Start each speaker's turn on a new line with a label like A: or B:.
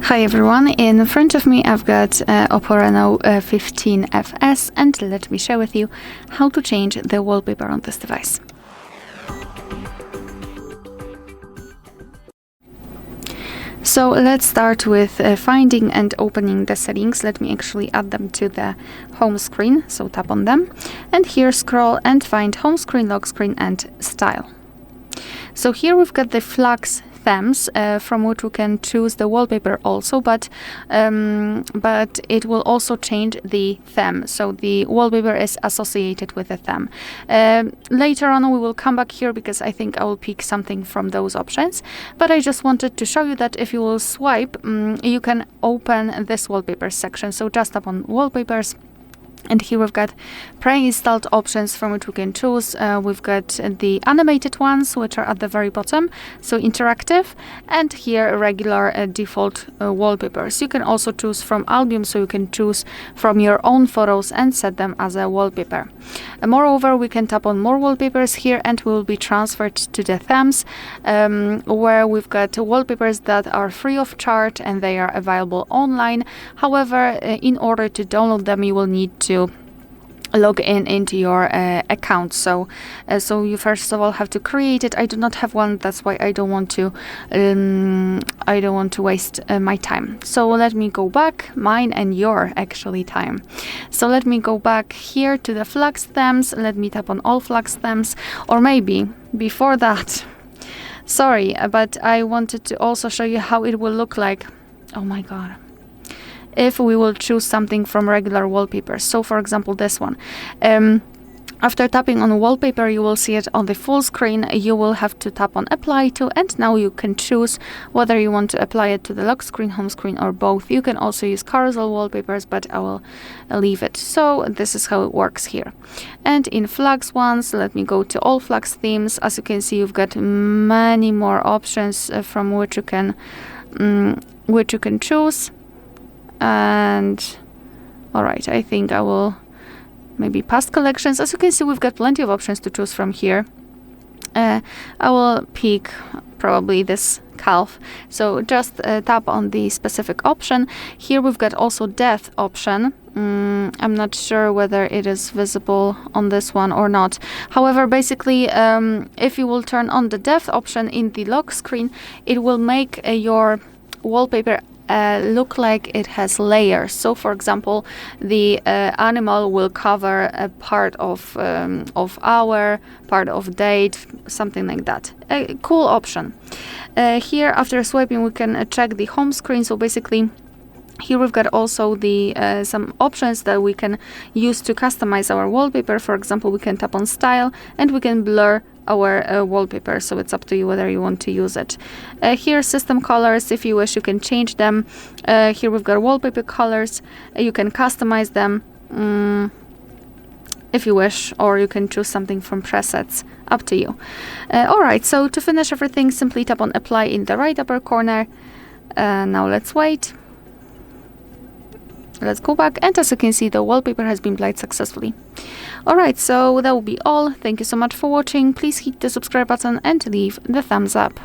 A: Hi everyone, in front of me I've got OPPO Reno15 FS, and let me share with you how to change the wallpaper on this device. So let's start with finding and opening the settings. Let me actually add them to the home screen, so tap on them and here scroll and find home screen, lock screen and style. So here we've got the Flux themes from which we can choose the wallpaper also, but it will also change the theme, so the wallpaper is associated with the theme. Later on we will come back here because I think I will pick something from those options, but I just wanted to show you that if you will swipe, you can open this wallpaper section. So just tap on Wallpapers. And here we've got pre-installed options from which we can choose. We've got the animated ones, which are at the very bottom, so interactive, and here regular default wallpapers. You can also choose from album, so you can choose from your own photos and set them as a wallpaper. Moreover, we can tap on more wallpapers here and we will be transferred to the themes, where we've got wallpapers that are free of charge and they are available online. However, in order to download them, you will need to log into your account. So you first of all have to create it. I do not have one, that's why I don't want to waste my time. So let me go back, mine and your actually time. So let me go back here to the Flux themes. Let me tap on all Flux themes, or maybe before that, sorry, but I wanted to also show you how it will look like. Oh my god. If we will choose something from regular wallpapers. So for example, this one. After tapping on wallpaper, you will see it on the full screen. You will have to tap on apply to, and now you can choose whether you want to apply it to the lock screen, home screen, or both. You can also use carousel wallpapers, but I will leave it. So this is how it works here. And in Flux ones, let me go to all Flux themes. As you can see, you've got many more options from which you can choose. And all right, I think I will maybe past collections. As you can see, we've got plenty of options to choose from here. I will pick probably this calf, so just tap on the specific option. Here we've got also depth option. I'm not sure whether it is visible on this one or not. However, basically, if you will turn on the depth option in the lock screen, it will make your wallpaper look like it has layers. So for example, the animal will cover a part of hour, part of date, something like that. A cool option. Here after swiping we can check the home screen. So basically here we've got also the some options that we can use to customize our wallpaper. For example, we can tap on style and we can blur our wallpaper, so it's up to you whether you want to use it. Here system colors, if you wish you can change them. Here we've got wallpaper colors. You can customize them if you wish, or you can choose something from presets, up to you. Alright, so to finish everything, simply tap on apply in the right upper corner. Now let's wait. Let's go back, and as you can see, the wallpaper has been applied successfully. Alright, so that will be all. Thank you so much for watching. Please hit the subscribe button and leave the thumbs up.